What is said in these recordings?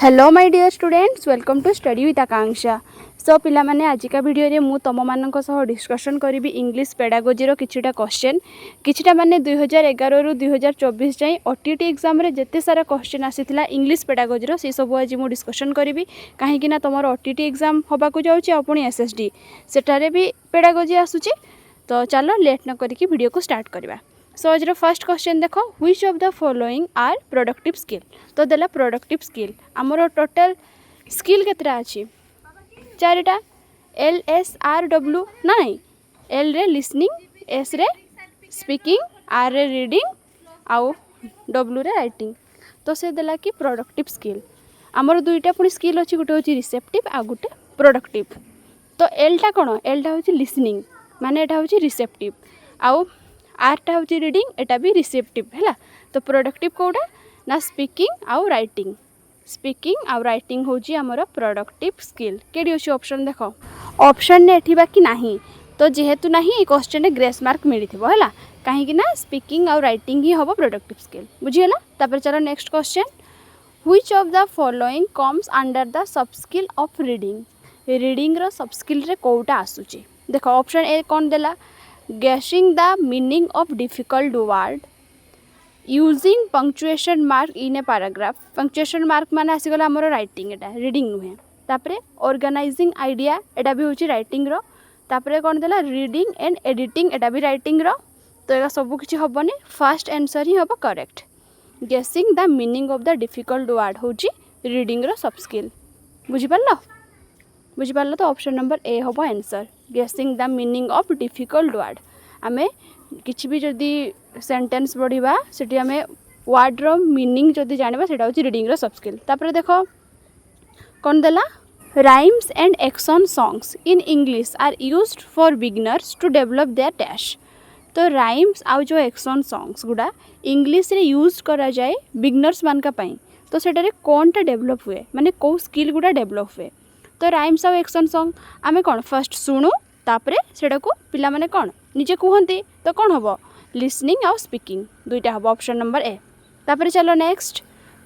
Hello my dear students, welcome to study with Akanksha. So पिला माने आज का वीडियो रे मु तम मानक सह डिस्कशन करी इंग्लिश पेडागोजी रो किछिटा क्वेश्चन किछिटा माने 2011 रु 2024 जाई ओटीटी एग्जाम रे जत्ते सारा क्वेश्चन आसीथिला इंग्लिश पेडागोजी रो से सब आज मु डिस्कशन करी कहीं कि ना तमरो ओटीटी एग्जाम होबा को जाउची आ पुनी एसएसडी सेटारे भी पेडागोजी आसुची। तो चलो लेट न करी वीडियो को स्टार्ट करबा। सो आज फर्स्ट क्वेश्चन देखो, which of the following are productive skill. तो देला प्रोडक्टिव स्किल आमर टोटल स्किल केतरा अछि चारिटा। LSRW नाई एल रे लिसनिंग, एस रे स्पीकिंग, आर रे रीडिंग आउ डब्ल्यू रे राइटिंग। तो से देला कि प्रोडक्टिव स्किल आमर दुईटा पुणी स्किल अछि, गोटे होची रिसेप्टिव आ गोटे प्रोडक्टिव। तो एल टा कोन, एल टा होची लिसनिंग माने एटा होची रिसेप्टिव, आउ आर टा होची रीडिंग एटा भी रिसेप्टिव हैला। तो प्रोडक्टिव कोडा ना स्पीकिंग आउ राइटिंग, स्पीकिंग आउ राइटिंग होची हमर प्रोडक्टिव स्किल। केडी होची ऑप्शन देखो, ऑप्शन ने एठी बाकी नाही तो जेहेतु नाही ए क्वेश्चन रे ग्रेस मार्क मिलिथिबो हैला, काहे कि ना स्पीकिंग आउ राइटिंग ही होबो प्रोडक्टिव स्किल। बुझियला। तापर चलो next question, which of the following comes under the sub skill of reading. Reading रो सब स्किल रे कोउटा आसुची देखो। ऑप्शन ए कोन देला, guessing the meaning of difficult word, using punctuation mark in a paragraph। punctuation mark माने आसीगला हमरो writing, एटा reading नुहे। तापरे organizing idea एटा भी होची राइटिंग रो। तापरे कोन देला, रीडिंग एंड एडिटिंग एटा भी राइटिंग रो। तो एगा सब किछि हबनी, फर्स्ट आंसर ही हबो correct. guessing the meaning of the difficult word होची रीडिंग रो सब स्किल। बुझि पारलो, बुझि पारलो। तो ऑप्शन नंबर ए हबो आंसर, गेसिंग the meaning of difficult word. आमे किछि भी जदि सेंटेंस पढ़िबा सेठी आमे वर्ड रो मीनिंग जदि जानिबा सेटा होची रीडिंग रो सब स्किल। तापर देखो कोन देला, rhymes and action songs in English are used for beginners to develop their dash. तो राइम्स आउ जो एक्शन सॉन्ग्स गुडा इंग्लिश रे यूज करा जाए बिगिनर्स मान का पई। तो सेटारे कोनटा डेवलप हुए माने को स्किल गुडा डेवलप हुए। तो राइम्स आउ एक्शन सॉन्ग आमे कौन फर्स्ट शुणु, तापरे सेटा को पिला माने कौन निजे कहते। तो कौन हम लिसनिंग आउ स्पीकिंग दुईटा हम, ऑप्शन नंबर ए। तापरे चलो next,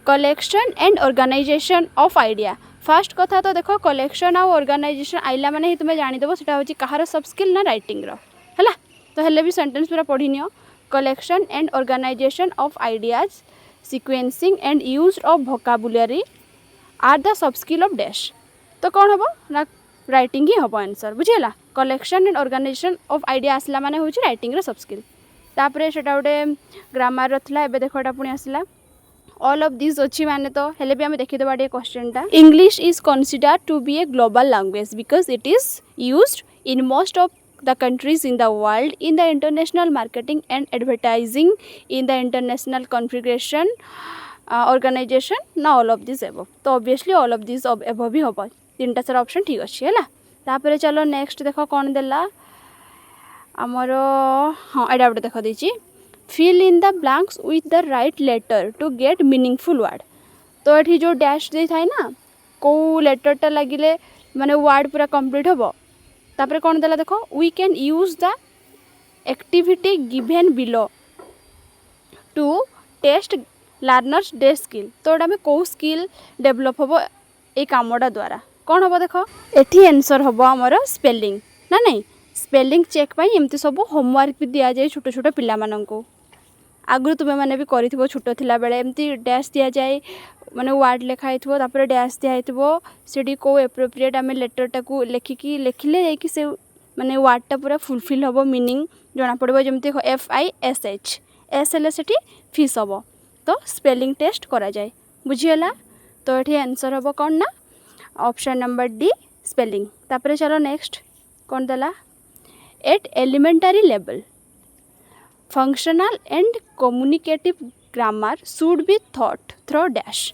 collection and organisation of idea. First कथा तो देखो, कलेक्शन आउ ऑर्गेनाइजेशन आइला माने ही तुम जानिदेव सेटा होची कहार सब स्किल ना राइटिंग रो हैला। तो हेले भी सेंटेंस पूरा पढ़ी नियो, collection and organisation of ideas, sequencing and use of vocabulary are the sub skill of dash. तो कौन हम ना राइटिंग ही हम आंसर। बुझीगला। Collection and organisation of idea आसला माने होची राइटिंग रो सब स्किल। तापरे सेटा गोटे ग्रामर रथला, एबे देखो एटा पुनी आसला ऑल ऑफ दिस अछि माने। तो हेले भी हम देखि देबा डे क्वेश्चन टा, English is considered to be a global language because it is used in most of the countries in the world, in the international marketing and advertising, in the international configuration organization, ना all of this above। तो obviously all of this above ही होबा, तीनटा सारा option ठीक अछि हैला। तापरे चलो नेक्स्ट देखो कोन देला हमरो, हां एडा गोटे देखो देछि, fill in the blanks with the right letter to get meaningful word। तो एठी जो डैश दे थाय ना, को लेटर टा लागिले माने वर्ड पूरा कंप्लीट होबो। तापरे कौन देला देखो, we can use the activity given below to test learners the skill. तो एटा में को स्किल डेवलप होबो ए कामोडा द्वारा, कौन होबो देखो एठी आंसर होबो हमर स्पेलिंग ना नहीं। स्पेलिंग चेक पई एमती सब होमवर्क भी दिया जाए छोट छोट पिला माननको। आगु तुमे माने भी करिथिबो छोट थिला बेले एमती डैश दिया जाए माने वर्ड लिखा हेतबो, तापर डैश दिया हेतबो, सेडी को एप्रोप्रिएट आमे लेटर टाकू लेखिकी लेखिले जाई कि से माने वर्ड टा पूरा फुलफिल होबो, मीनिंग जणा पड़बो। जेमती FISH एस एल सेठी फिश होबो। तो स्पेलिंग टेस्ट करा जाए। बुझियला। तो एठी आंसर होबो कोन ना, ऑप्शन नंबर डी स्पेलिंग। तापर चलो नेक्स्ट कोन देला, at elementary level functional and communicative grammar should be taught through dash.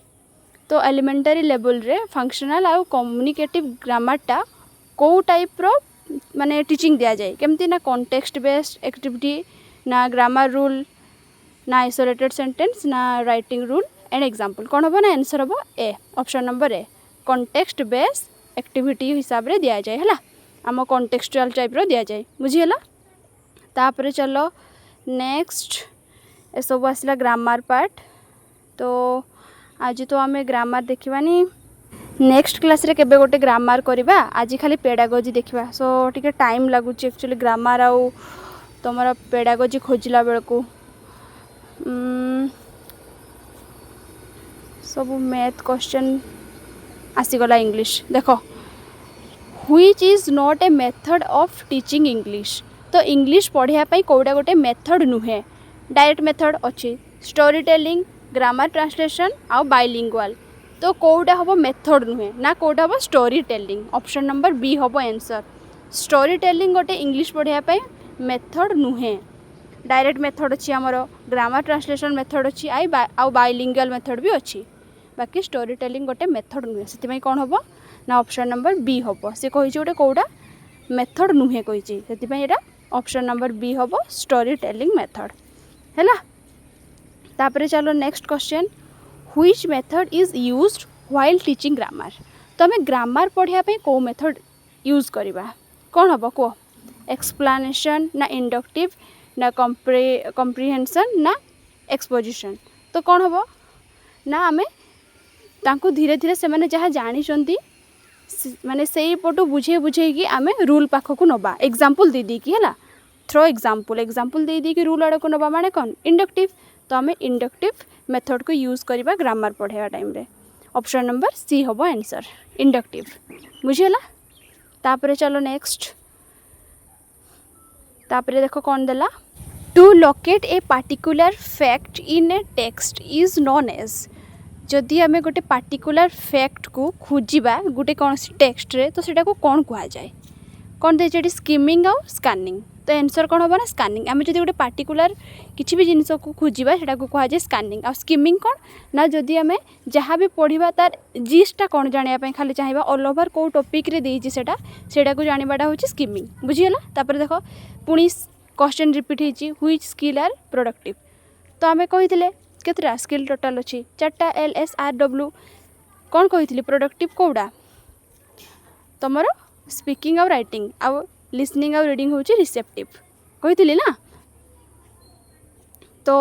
तो एलिमेंटरी लेवल रे फंक्शनल आउ कम्युनिकेटिव ग्रामर टा को टाइप रो माने टीचिंग दिया जाए, केमती ना कॉन्टेक्स्ट बेस्ड एक्टिविटी, ना ग्रामर रूल, ना आइसोलेटेड सेंटेंस, ना राइटिंग रूल एंड एग्जांपल। कौन होबो ना आंसर होबो A, option number A, context based activity हिसाब रे दिया जाए हैला, आम कॉन्टेक्सचुअल टाइप रो दिया जाए। बुझियला। तापरे चलो नेक्स्ट ए सब आसला ग्रामर पार्ट। तो आज तो आम ग्रामर देखानी नेक्स्ट क्लास रे केबे गोटे ग्रामर करवा आज खाली पेडागोजी देखा सो टिके टाइम लगुच एक्चुअली ग्रामर आउ तुम पेडागोजी खोजला बेलू सब मैथ क्वेश्चन आसीगला इंग्लिश देख which is not a method of teaching English तो इंग्लिश पढ़ाई कौटा गोटे मेथड नुहे डायरेक्ट मेथड अच्छी स्टोरी टेलिंग ग्रामर ट्रांसलेशन आउ बाइलिंगुअल तो कौटा हम मेथड नुहे ना कौटा हम story telling option number B हम आंसर स्टोरी टेलिंग गोटे इंग्लिश पढ़ाई मेथड नुहे डायरेक्ट मेथड अच्छी आमर ग्रामर ट्रांसलेशन मेथड अच्छी आउ बाइलिंगुअल मेथड भी अच्छी बाकी स्टोरी टेलिंग गोटे मेथड नुहे से कौन हम ना ऑप्शन नंबर बी हम से कही गोटे कौटा मेथड नुहे कही से ऑप्शन नंबर बी हम स्टोरी टेलिंग मेथड है तापर चलो next question which method is used while teaching grammar तो आम ग्रामर पढ़ाई कौ मेथड यूज करवा कौन हम कह एक्सप्लानेशन ना इंडक्टिव ना कम्प्रिहेंशन ना एक्सपोजिशन तो कौन हम ना आम तांको धीरे धीरे से माने जहाँ जानी माने से पटू बुझे बुझे आम रूल पाखक नवा एग्जाम्पल दे दी है थ्रो एग्जाम्पल दे दी रूल आड़ को नवा माने कौन इंडक्टिव तो आम इंडक्टिव मेथड को यूज करवा ग्रामर पढ़ाई टाइम रे ऑप्शन नंबर सी हम आंसर इंडक्टिव बुझीगला तापर चलो नेक्स्ट तापर देख कौन देला to locate a particular fact in a text is known as जदि आम गोटे पार्टिकुलर फैक्ट को खोजा गोटे कौन टेक्स्ट रे तो सेटा को कौन कह जाए कौन दे स्किमिंग आउ स्कानिंग तो आंसर कौन हम ना स्कानिंग आम जब गोटे पार्टिकुलर किसी भी जिनस को खोजा सेटा को कह जाए स्कानिंग आ स्किमिंग कौन ना जदि आम जहाँ भी पढ़ा तार जिसटा कौन जानापी खाली चाहिए ऑल ओवर कौ टॉपिक रे देती सेटा को जानाटा हूँ स्किमिंग बुझीगला तापर देख पुणी क्वेश्चन रिपीट होती व्हिच स्किल आर प्रोडक्टिव तो आम कही केतरा स्किल टोटाल अच्छी 4टा LSRW कौन कही प्रोडक्टिव कौड़ा तुम स्पीकिंग और राइटिंग आउ लिसनिंग और रीडिंग हूँ रिसेप्टिव कही ना तो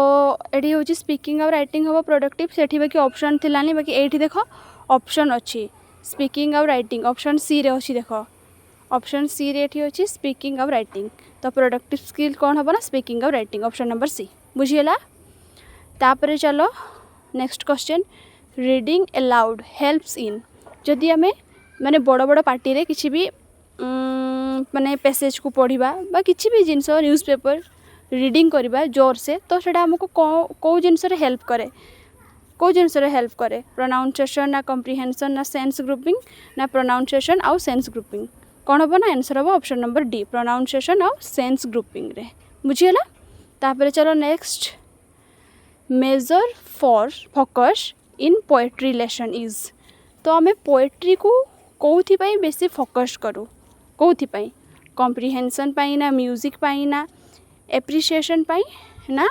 ये हूँ स्पीकिंग और राइटिंग हम प्रोडक्टिव से बाकी ऑप्शन थिलानी बाकी ये देख ऑप्शन अच्छी स्पीकिंग और राइटिंग ऑप्शन सी रे अच्छी देख ऑप्शन सी रे ये अच्छी स्पीकिंग और राइटिंग तो प्रोडक्टिव स्किल कौन हम ना स्पीकिंग और राइटिंग ऑप्शन नंबर सी बुझीगला तापर चलो next question reading allowed helps in जदि आम माने बड़ बड़ पार्टी रे किसी भी माने पैसेज को पढ़ा बा किसी भी जिनस न्यूज़पेपर रीडिंग करवा जोर से तो सेटा हमको कौ जिनस हेल्प करे कौ जिनस हेल्प करे प्रोनाउंसिएशन ना कम्प्रिहेंशन ना सेंस ग्रुपिंग ना प्रोनाउंसिएशन आउ सेंस ग्रुपिंग कौन हम ना आंसर हम ऑप्शन नंबर डी प्रोनाउंसिएशन आउ सेंस ग्रुपिंग रे बुझीगला तापर चलो next major for focus in poetry lesson is तो आम पोएट्री को कौथि पाई बेसी फोकस करूँ कौथि पाई कम्प्रिहेंशन पाई ना म्यूजिक पाई ना एप्रिसिएशन पाई ना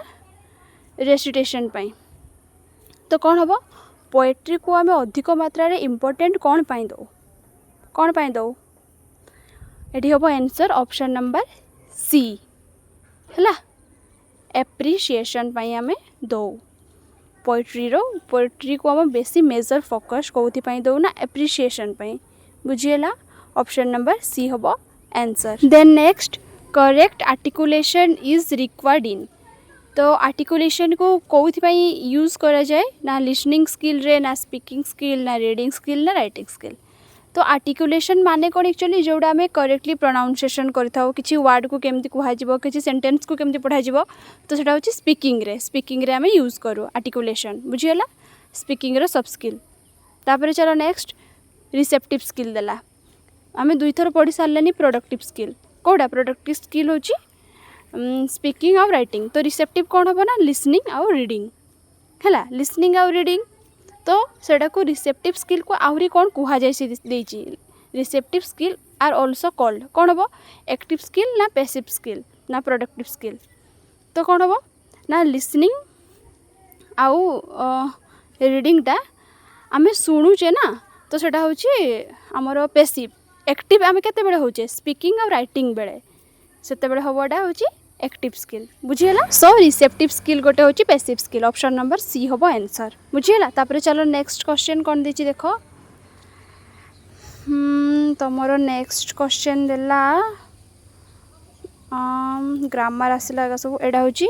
रेसिटेशन पाई तो कौन हम पोएट्री को आम अधिक मात्रा रे इम्पोर्टेंट कौन पाई दो ये हम आंसर ऑप्शन नंबर सी है एप्रिसिएशन पाई आम दो पोएट्री को आम बेसी मेजर फोकस कौथि दो ना एप्रिसिएशन पाई बुझीगला ऑप्शन नंबर सी हम answer then next correct articulation is required in तो आर्टिकुलेशन को कौथि यूज करा जाए ना लिसनिंग स्किल रे ना स्पीकिंग स्किल ना रीडिंग स्किल ना राइटिंग स्किल तो आर्टिकुलेशन माने कौन एक्चुअली जोड़ा आम करेक्टली प्रोनाउंसिएशन करथाउ किसी वर्ड को केमती कहुब किसी सेंटेंस को केमती पढ़ा तो सेटा होची स्पीकिंग रे आम यूज करूँ आर्टिकुलेशन बुझीगला स्पीकिंग रो सब स्किल तापर चलो नेक्स्ट रिसेप्टिव स्किल देला आम दुई थर पढ़ी सारे प्रोडक्टिव स्किल कौटा प्रोडक्टिव स्किल होची स्पीकिंग और राइटिंग तो रिसेप्टिव कौन हम ना लिसनिंग और रीडिंग है लिसनिंग और रीडिंग तो सेटा को रिसेप्टिव स्किल को आहरी कौन कह जाए receptive skill are also called कौन हम एक्टिव स्किल ना पैसिव स्किल ना प्रोडक्टिव स्किल तो कौन हम ना लिसनिंग आउ रीडिंगटा आम शुणुचे ना तो सेटा होची आमर पैसिव एक्टिव आम केते बेले होचे स्पीकिंग और राइटिंग बेले सेते बेले हबडा होची एक्टिव स्किल बुझीगला सो रिसेप्टिव स्किल गोटे होची passive skill option number C होबो आंसर बुझीगला तापर चलो नेक्स्ट क्वेश्चन कोन देची देखो तमरो नेक्स्ट क्वेश्चन देला ग्रामर आसला सब एडा होची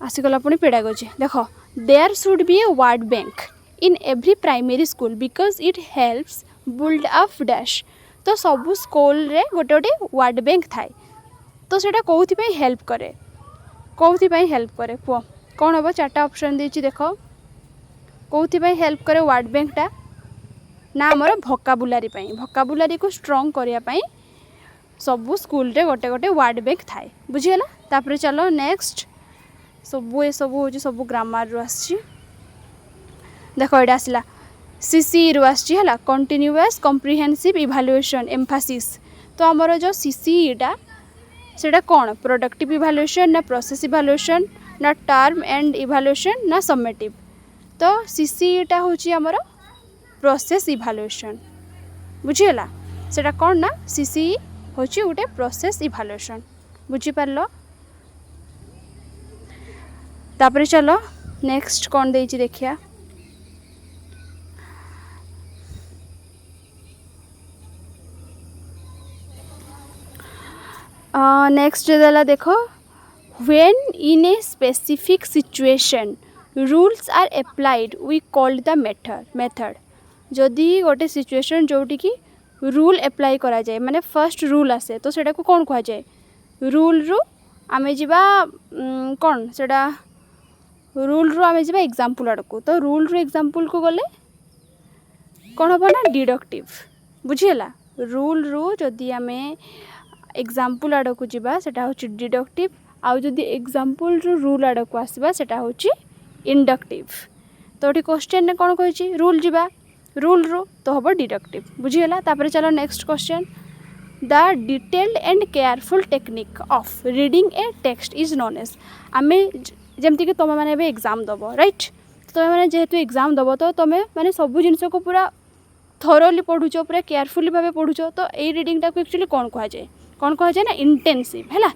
आसीगला पुणी पेडागोजी देखो there should be a word bank in every primary school because it helps build up dash तो सबू स्कूल रे गोटे गोटे वर्ड बैंक थाए तो सेटा कौथि हेल्प करे हेल्प करे पुओ कौन हम चार्टा ऑप्शन देछि देखो कौथि हेल्प करे वर्ड बैंकटा ना आमर भोकाबुलारी को स्ट्रॉन्ग करिया पई सबू स्कूल रे गोटे गोटे वर्ड बैंक थाए बुझीगला तापर चलो नेक्स्ट सबू ए सबू होची सबू ग्रामर रु आछि देखो एडा आसला सीसी रु आछि हला कंटीन्यूअस कॉम्प्रिहेंसिव इवैल्यूएशन एम्फासिस तो आमर जो सीसीटा सेटा कौन प्रोडक्टिव इवैल्यूएशन ना प्रोसेस इवैल्यूएशन ना टर्म एंड इवैल्यूएशन ना समेटिव तो सीसीटा होची आमर प्रोसेस इवैल्यूएशन बुझीगला सेटा कौन ना सीसी होची गोटे प्रोसेस इवैल्यूएशन बुझी पारलो तापर चलो नेक्स्ट कौन देछि देखिया नेक्स्ट देला देखो when in a specific situation rules are applied we called the method जदि गोटे सिचुएशन जोटी की रूल अप्लाई करा जाए माने फर्स्ट रूल आसे तो सेटा को कौन कहा जाए रूल रु आमे जिबा कौन सेटा रूल रु आमे जिबा एग्जांपल आड़को तो रूल रु एग्जांपल को गले कौन हम ना डिडक्टिव बुझीगला रूल रु जदि आमे एग्जांपल आड़को जिबा सेटा होची डिडक्टिव आउ जदि एग्जांपल रु रूल आड़को आसीबा सेटा होची इंडक्टिव तो ये क्वेश्चन ने कौन कही रूल जिबा रूल रु तो हम डिडक्टिव बुझीगला तापर चलो next question the detailed and careful technique of reading a text is known as आमे जमती कि तुम मैंने एग्जाम दब राइट तुम मैंने जेहेतु एग्जाम दब तो तुम्हें मैंने सब जिन को पूरा थरोली पढ़ुच पूरा केयरफुली भाव पढ़ुच तो ये रीडिंगटा को एक्चुअली कौन कह जाए ना इंटेंसिव है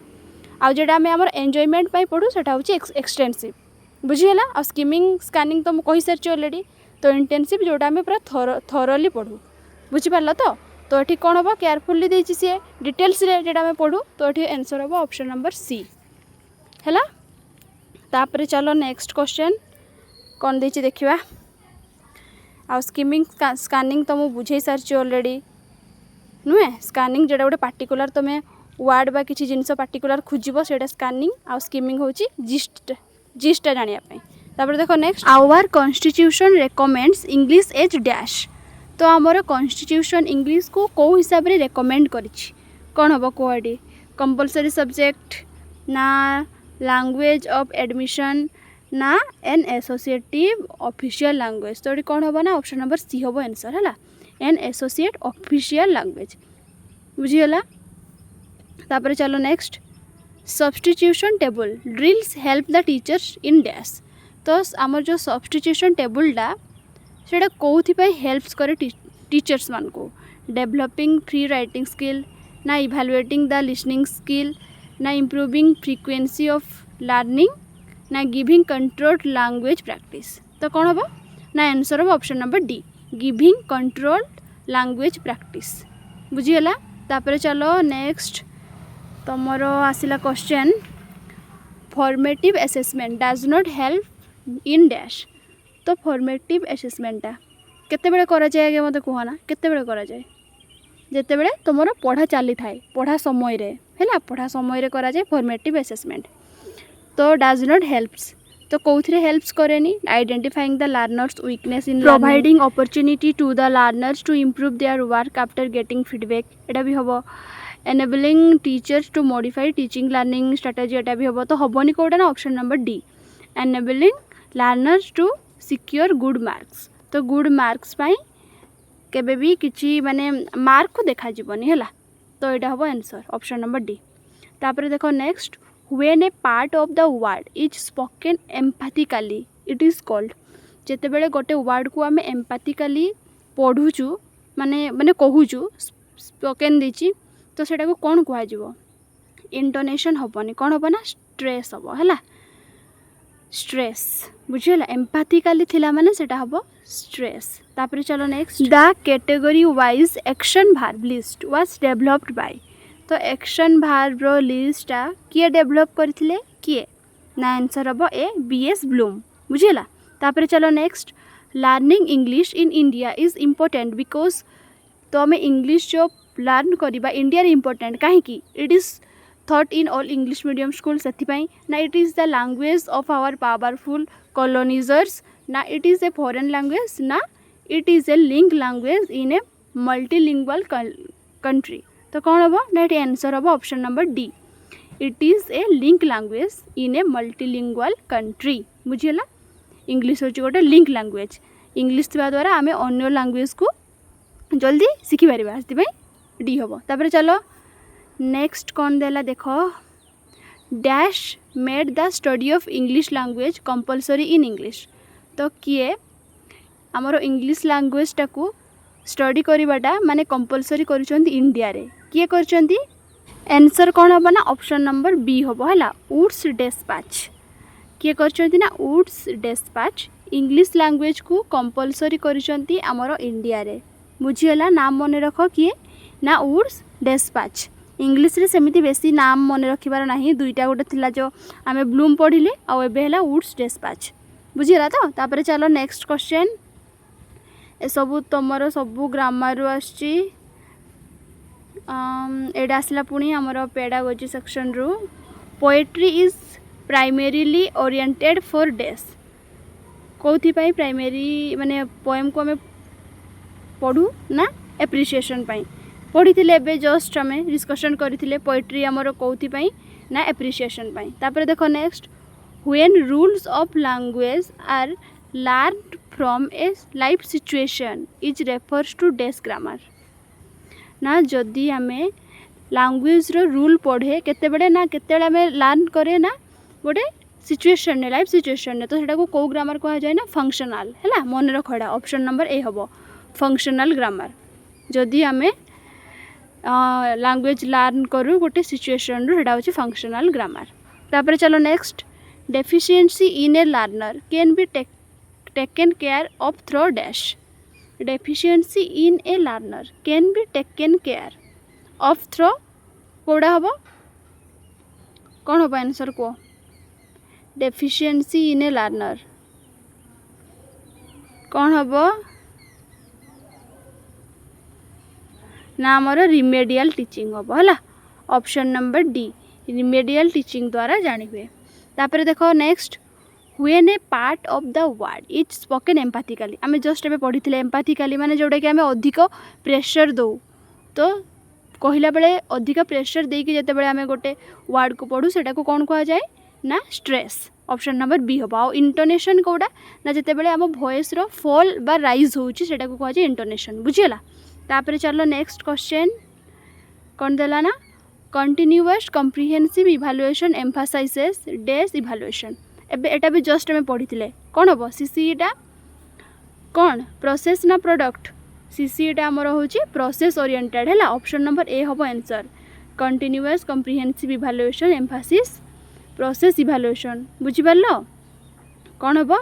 आउ जेटा आम आम एंजॉयमेंट पढ़ू सेटा होची एक्सटेंसिव बुझीगला आ स्किमिंग स्कानिंग तो मुझे कही सारी ऑलरेडी तो इंटेंसिव जोटा आम पूरा थरोली पढ़ू बुझीपार तो ये कौन हम केयरफुली देती सी डिटेल्स जेटा आम पढ़ू तो ये आंसर हम ऑप्शन नंबर सी है तापर चलो नेक्स्ट क्वेश्चन कौन देछि देखिबा आ स्किमिंग स्कानिंग तो मुझे बुझे सारी ऑलरेडी नुहे स्कानिंग जेटा गोटे पार्टिकुलर तुम्हें वर्ड बा किसी जिनस पार्टिकुलर खोजब से स्कानिंग आ स्किमिंग होची जिस्टा जानिया तापर देखो next our constitution recommends English as dash तो आमर कॉन्स्टिट्यूशन इंग्लिश को कौ हिसाब रे रेकमेंड करिछि कौन हम कोडी कंपलसरी सब्जेक्ट ना लैंग्वेज ऑफ एडमिशन ना एन एसोसिएटिव ऑफिशियल लैंग्वेज तो ये कौन हम ना ऑप्शन नंबर सी हम आंसर है एन एसोसिएट ऑफिशियल लैंग्वेज बुझीगला तापर चलो next substitution table drills help the teachers in dash तो आमर जो सब्स्टिट्यूशन टेबलटा सेटा कौथिपाई हेल्प्स करे टीचर्स मान को डेवलपिंग फ्री राइटिंग स्किल ना इवैल्यूएटिंग द लिसनिंग स्किल ना इम्प्रूविंग फ्रीक्वेंसी ऑफ लर्निंग ना गिविंग कंट्रोल्ड लैंग्वेज प्रैक्टिस तो कौन हम ना आंसर हम option number D giving controlled language practice बुझीगला तापर चलो नेक्स्ट तुमर आसला question formative assessment does not help in dash तो फॉर्मेटिव असेसमेंटा केते करा जाए आगे मत कहना केते करा जाए जेते बेले तुम पढ़ा चली थाए पढ़ा समय रे है पढ़ा समय रे करा जाए फॉर्मेटिव असेसमेंट तो डज नॉट हेल्प्स तो कौथिरे हेल्प्स करेनी identifying the learners weakness in providing opportunity to the learners to improve their work after getting feedback एटा भी हम enabling teachers to modify teaching learning strategy एटा भी हम तो हेनी कौटा ना option number D enabling learners to secure good marks तो गुड मार्क्स पाई केबे भी किछि माने मार्क को देखा जीवनी है तो यहाँ हम आंसर ऑप्शन नंबर डी तापर देखो next when a part of the word is spoken emphatically it is called जेते बेले गोटे वर्ड को आम एम्पैथिकली पढ़ुचु माने माने कहूचु स्पोकन देछि तो सेटा को कौन कह इंटोनेशन हेनी कौन हम ना स्ट्रेस हम है स्ट्रेस बुझीगला एम्पैथिकली थिला माने सेटा हम स्ट्रेस। तापर चलो next the category wise action verb list was developed by तो एक्शन भार्ब रो लिस्टा किए डेवलप करथिले किए ना आंसर हम ए बीएस ब्लूम बुझीगला। तापर चलो next learning English in India is important because तो आम इंग्लिश जो लर्न करवा इंडिया इम्पोर्टेंट कहीं it is taught in all English medium school से ना it is the language of our powerful colonisers ना it is a foreign language ना it is a link language in a multilingual country. तो कौन हम ना ये आंसर हम option number D it is a link language in a multilingual country बुझीगला। English हूँ गोटे लिंक लैंग्वेज इंग्लिश थी द्वारा आम अन्य लैंग्वेज को जल्दी शिखिपर से डी हम। तापर चलो नेक्स्ट कौन देला देख dash made the study of English language compulsory in English तो किए आमर इंग्लिश लैंग्वेज टाकू स्टडी करवाटा माने कंपलसरी कर इंडिया रे किए कर आंसर कौन हम ना ऑप्शन नंबर बी हम है वुड्स डेस्पैच किए कर ना वुड्स डेस्पैच इंग्लिश लैंग्वेज को कंपलसरी कर आमर इंडिया रे बुझीगला। नाम मन रख किए ना वुड्स डेस्पैच इंग्लिश रे सेमिति बेसी नाम मन रखिबार नाही दुईटा गोटे थिला जो आमे ब्लूम पढ़िले आउ एबे हला वुड्स डेस्पैच बुझीगला। तो तापर चलो नेक्स्ट क्वेश्चन ए सबु तमरो सबु ग्रामर रु आछि एडा आसला पुणी आमर पेडागोजी सेक्शन रु poetry is primarily oriented for dash कौथि पाई प्राइमरी माने पोएम को आमे पढ़ू ना एप्रिसिएशन पाई पढ़ी थे जस्ट आम डिस्कसन करते पोएट्री आमर कौथि पाई ना एप्रिसिएशन पाई। तापर देखो next when rules of language are learned from a life situation is refers to dash grammar ना जदि आम लैंग्वेज रो रूल पढ़े केते ना केते आम लर्न करे ना गोटे सिचुएशन ने लाइफ सिचुएशन ने तो सेटा को कौ ग्रामर कहा जाए ना फंक्शनल है मन रखा ऑप्शन नंबर ए हम फंक्शनल ग्रामर जदि आम लैंग्वेज लर्न करूँ गोटे सिचुएशन रूटा हूँ फंक्शनल ग्रामर। तापर चलो next deficiency in a learner can be taken care of through dash deficiency in a learner can be taken care of through कौड़ा हम कौन हम आंसर को डेफिशिएंसी इन ए लर्नर कौन हम ना आमर रिमेडियल टीचिंग हम है option number D remedial teaching द्वारा जानिबे। तापर देखो next when a part of the word is spoken emphatically आम जस्ट एबे पढ़ी एम्पैथिकली माने जोड़ा कि आम अधिक प्रेशर दो तो कहला बेले अधिक प्रेशर देकी जते बेले आम गोटे वर्ड को पढ़ू सेटा को कौन कहा जाए ना स्ट्रेस ऑप्शन नंबर बी हम। आ इंटोनेशन कौटा ना जिते बेले आम वॉइस रो फॉल बा राइज होउची सेटा को कहा जाए इंटोनेशन बुझीगला। तापर चलो नेक्स्ट क्वेश्चन कौन देला ना कंटिन्यूअस कम्प्रिहेंसिव इभालुएशन एम्फासाइजेस डेस इभालुएशन एबे एटा भी जस्ट में पढ़ी कौन हम सीसीईटा कौन प्रोसेस ना प्रोडक्ट सीसीईटा आमर हूँ प्रोसेस ओरिएंटेड है ऑप्शन नंबर ए हम answer continuous comprehensive evaluation emphasis process evaluation बुझिपार कौन हम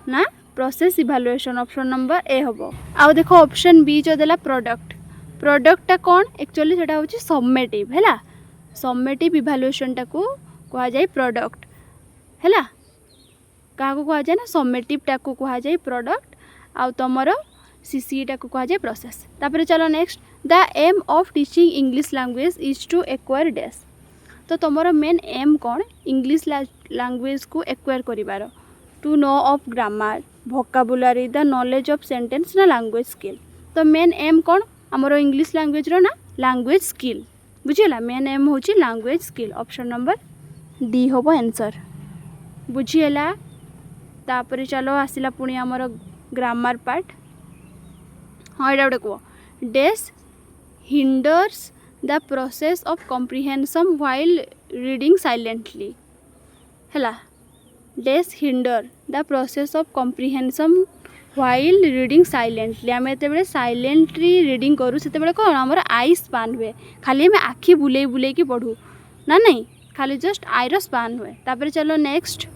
ना process evaluation option number A हम। आउ देखो ऑप्शन बी जो देला प्रोडक्ट प्रोडक्टा कौन एक्चुअली सेटा हूँ समेटिव है समेटिव इभालुएशन टाकू कह जाए प्रोडक्ट है क्या कह जाए ना समेटिव टाकू कह जाए प्रोडक्ट आउ तुमर सीसी टाकू कह जाए प्रोसेस। तापर चलो next the aim of teaching English language is to acquire dash तो तुमर मेन एम कौन इंग्लिश लैंग्वेज को एक्वायर करिवार to know of grammar vocabulary the knowledge of sentence ना लैंग्वेज स्किल तो मेन एम कौन आमर इंग्लिश लैंग्वेज रो ना लैंग्वेज स्किल बुझीगला मेन एम हूँ language skill option number D हम आंसर बुझीगला। तापर चलो आसला पुणी आमर ग्रामर पार्ट हाँ यहाँ गोटे कह dash hinders the process of comprehension while reading silently है dash hinder the process of comprehension while reading silently आम ये साइलेंटली रीडिंग करूँ से कौन आमर आई स्पान हुए खाली आम आखि बुले बुले कि पढ़ू ना नहीं खाली जस्ट आईर स्पान हुए। तापर चलो नेक्स्ट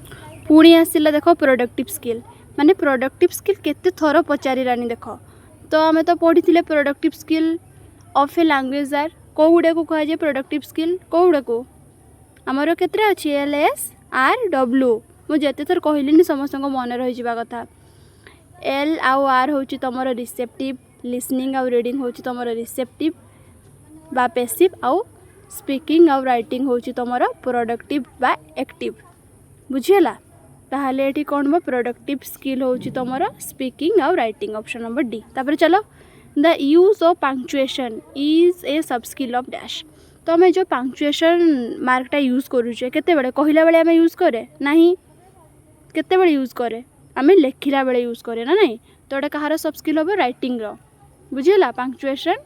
पुणी आसला देख प्रोडक्टिव स्किल माने प्रोडक्टिव स्किल केते थर पचारानी देख। तो आम तो पढ़ी productive skill of a language are कौ गुड़ा को कहुए प्रोडक्टिव स्किल कौ गुड़ा को आमर केते अच्छी LSRW मुझे जिते थर कहली समस्त मन रही कथा। L आउ R हूँ तुम रिसेप्टिव लिसनिंग आउ रीडिंग हूँ तुम रिसेप्टिव बा पैसिव आउ स्पीकिंग आउ राइटिंग हूँ तुम प्रोडक्टिव बा एक्टिव बुझीगला। ताहले एठी कौन बा प्रोडक्टिव स्किल हूँ तुम स्पीकिंग आउ राइटिंग ऑप्शन नंबर डी। तापर चलो the use of punctuation is a sub skill of dash. तो आम जो पंक्चुएशन मार्कटा यूज करुचे केते बेले कहला बेले आम यूज करे नहीं केते बेले यूज करे आम लेखिला बेले यूज करे ना नहीं। तो एटा कहार सब स्किल हम राइटिंग रो बुझीगला। Punctuation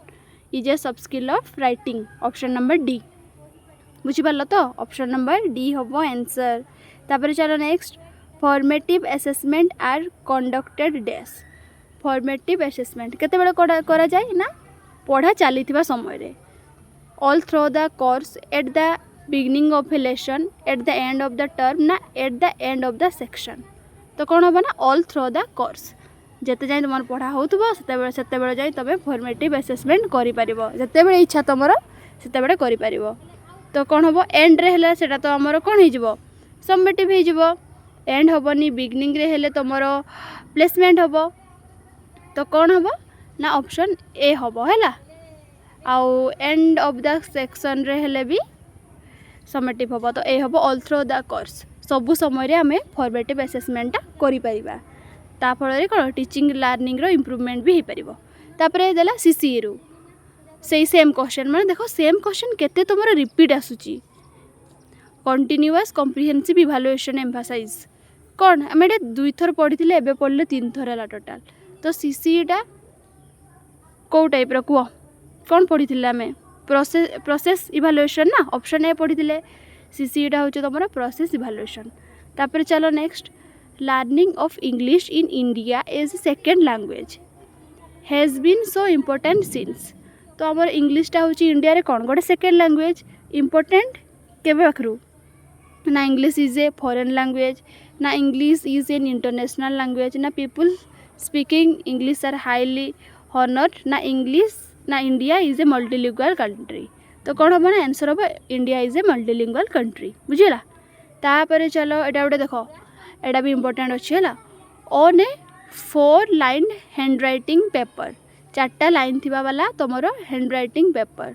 is a sub skill of writing option number D बुझीपार तो ऑप्शन नंबर डी हम आंसर। तापर चलो next formative assessment are conducted dash. Formative assessment केते बेले करा जाए ना पढ़ा चली समय all through the course at the beginning of a lesson at the end of the term ना at the end of the section. तो कौन हम ना ऑल थ्रू द कोर्स जिते जाए तुम पढ़ा होते जाए तुम फॉर्मेटिव असेसमेंट करते बेले इच्छा तुम से कर। तो कौन हम एंड रे हेला सेटा तो आमर कौन हो सबमिटिव हो एंड हेनी बिगिनिंग रे हेले तुम प्लेसमेंट हम। तो कौन हम ना ऑप्शन ए हम है आउ एंड ऑफ द सेक्शन रे हेले भी सबमिटिव हम। तो ए हम ऑल थ्रू द कोर्स सबु समय आम फॉर्मेटिव असेसमेंटा करिपरिबा ताफल कौन टीचिंग लर्निंग रो इम्प्रूवमेंट भी हो पार। तापर देला CCE रु से सेम क्वेश्चन माने देखो सेम क्वेश्चन केते तुम रिपीट आसूची कंटिन्यूअस कॉम्प्रिहेंसिव इवैल्यूएशन एम्फासाइज कौन आम ये 2 थर पढ़ी एबे पढ़ले 3 थर है टोटाल। तो CCE टा कौ टाइप रो कह कौन पढ़ी आम प्रोसेस इवैल्यूएशन ना ऑप्शन ए पढ़ी CCE टा हूँ तुम प्रोसेस इवैल्यूएशन। तापर चलो next learning of English in India as second language has been so important since. तो आमर इंग्लिशटा हूँ इंडिया रे कौन गोटे सेकेंड लैंग्वेज इम्पोर्टेंट केबे पाखरु ना English is a foreign language ना English is an international language ना people speaking English are highly honoured ना इंग्लिश ना India is a multilingual country. तो कौन हम ना आंसर हम India is a multilingual country बुझीगला। तापर चलो एटा गोटे देख एटा भी इम्पोर्टेंट अच्छी है on a 4 line handwriting paper 4टा लाइन थी वाला तुम handwriting paper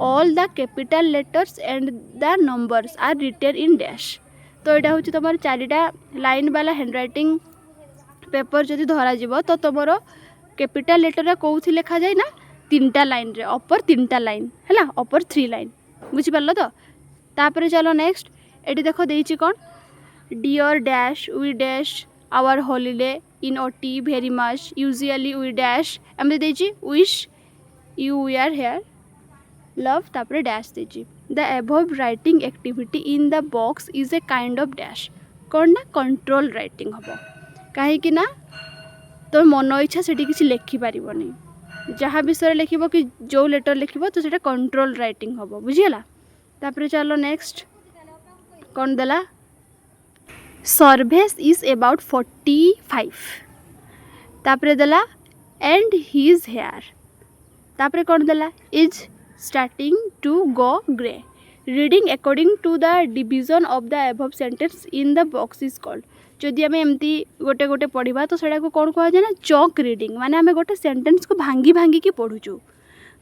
all the capital letters and the numbers are written in dash. तो यहाँ हूँ तुम 4टा लाइन वाला हैंड रईटिंग पेपर जदि धरा जीव तो तुम कैपिटल लेटर कौन लिखा जाए ना 3टा लाइन रे अपर 3टा लाइन है अपर 3 लाइन बुझीपार तो। तापर चलो नेक्स्ट ये देख देती कौन dear dash we dash our holiday in Ooty very much usually we dash एमती देची wish you we are here love तापर डैश देची। The above writing activity in the box is a kind of dash कौन ना control writing हम कहीं ना तो मन इच्छा से किसी लिखिपारनी जहाँ विषय लिख कि जो लेटर लिख तो सीटा कंट्रोल राइटिंग हम बुझीगला। तापर चलो नेक्स्ट कौन देला सर्वेस इज अबाउट 45 तापर देला एंड हिज हेयर तापर कौन देला is starting to go grey reading according to the division of the above sentence in the box is called. जदि आम एमती गोटे गोटे पढ़ा तो सेटा को कौन कहुए ना चंक रीडिंग माने आम गोटे सेंटेंस को भांगी भांगी की पढ़ुचु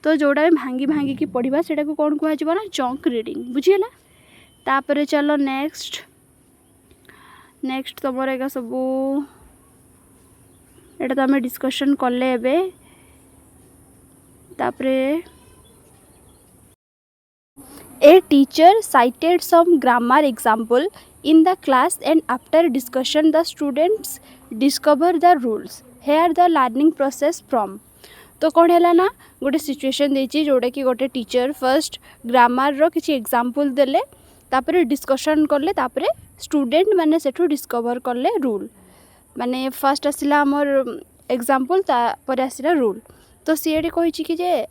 तो जोड़ा भांगी भांगी की पढ़ा सेटा को कौन कहुए ना चंक रीडिंग बुझीगला। तापर चलो नेक्स्ट तुम एका सबू एटा तो आम डिस्कशन कले एबे। तापरे a teacher cited some grammar example in the class and after discussion the students discover the rules here the learning process from। तो कौन है ना गोटे सिचुएशन देची जोटा कि गोटे टीचर फर्स्ट ग्रामर रो किसी एग्जांपल देले तापर डिस्कशन करले तापर स्टूडेंट माने सेठू डिस्कवर करले रूल माने फर्स्ट आसला आमर एग्जांपल तापर आसला रूल। तो सी एडी कहि कि जे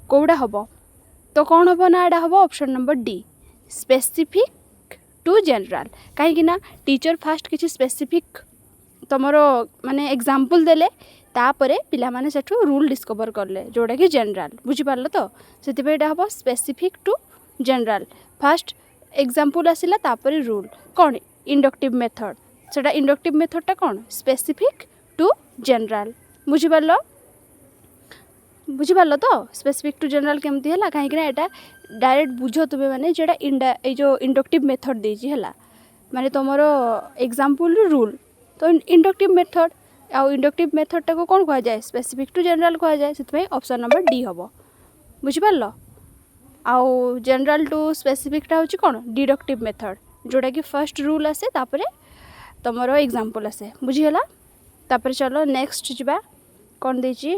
कोडा हबो तो कौन हम ना एडा हम option number D specific to general कहीं टीचर फास्ट किसी स्पेसिफिक तुमर माने एग्जांपल देले तापरे पिला माने सेठू रूल डिस्कवर करले जोड़ा कि जनरल बुझिपारल तो से हम specific to general first example आसिला तापरे रूल कौन इंडक्टिव मेथड सेटा इंडक्टिव मेथडटा कौन स्पेसिफिक टू जनरल बुझिपारल तो स्पेसिफिक टू जनरल केमती है कहीं एटा डायरेक्ट बुझ तुम्हें माने जेटा जो इंडक्टिव मेथड देजी है माने तुमर एग्जांपल रूल तो इंडक्टिव मेथड आउ इंडक्टिव मेथडटा को कौन कह जाए स्पेसिफिक टू जनरल कह जाए से ऑप्शन नंबर डी हम बुझिपारल आउ जनरल टू स्पेसिफिकटा हूँ कौन डिडक्टिव मेथड जोटा कि फर्स्ट रूल आसे तापरे तुमर एग्जांपल आसे बुझीगला तापर चलो नेक्स्ट जावा कौन देची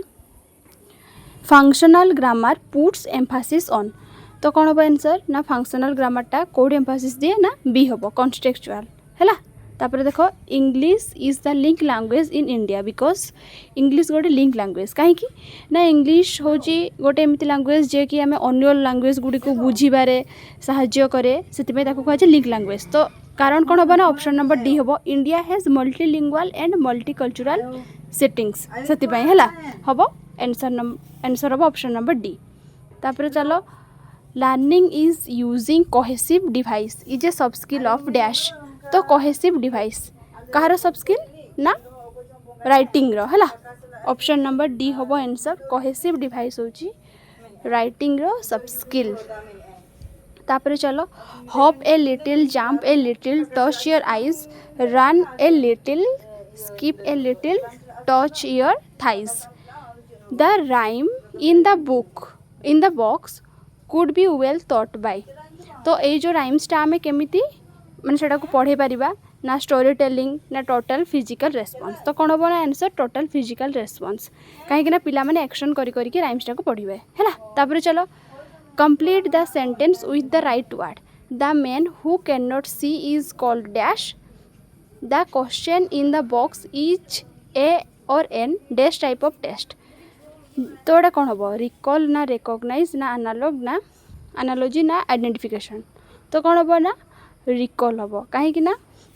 functional grammar puts emphasis on तो कौन हम आंसर ना फंक्शनल ग्रामरटा कौट एम्फासिस दिए ना बी हम कॉन्टेक्चुअल है तापर देख English is the link language in India because English गोटे लिंक लैंग्वेज कहीं ना इंग्लिश हूँ गोटे एमती लैंग्वेज जे कि आम अन्य लैंग्वेज गुड़ी को बुझीबारे साहाय्य करे से कहुए लिंक लैंग्वेज तो कारण कौन हम ना ऑप्शन नंबर डी हम India has multilingual and multicultural settings से हम आंसर हम ऑप्शन नंबर डी तापर चलो learning is using cohesive device is a sub skill of dash तो कोहेसिव डिवाइस कहार सब स्किल ना राइटिंग रो है ऑप्शन नंबर डी हम आंसर कोहेसिव डिवाइस होची राइटिंग रो सब स्किल तापर चलो hop a little jump a little touch your eyes run a little skip a little touch your thighs the rhyme in the book in the box could be well thought bye तो ये जो राइम्सटा आम केमिति माने सेटा को पढ़े Paribas ना स्टोरी टेलिंग ना टोटल फिजिकल रेस्पॉन्स तो कौन हम ना आंसर टोटल फिजिकल रेस्पॉन्स कहीं पिला माने एक्शन करी करी के राइम्सटा को पढ़िबे हैला तापर चलो complete the sentence with the right word the man who cannot see is called dash the question in the box is a और an dash type of test तो एटा कौन हम रिकॉल ना रिकॉग्नाइज ना एनालॉग ना analogy ना identification तो कौन हम ना रिकॉल हम कहीं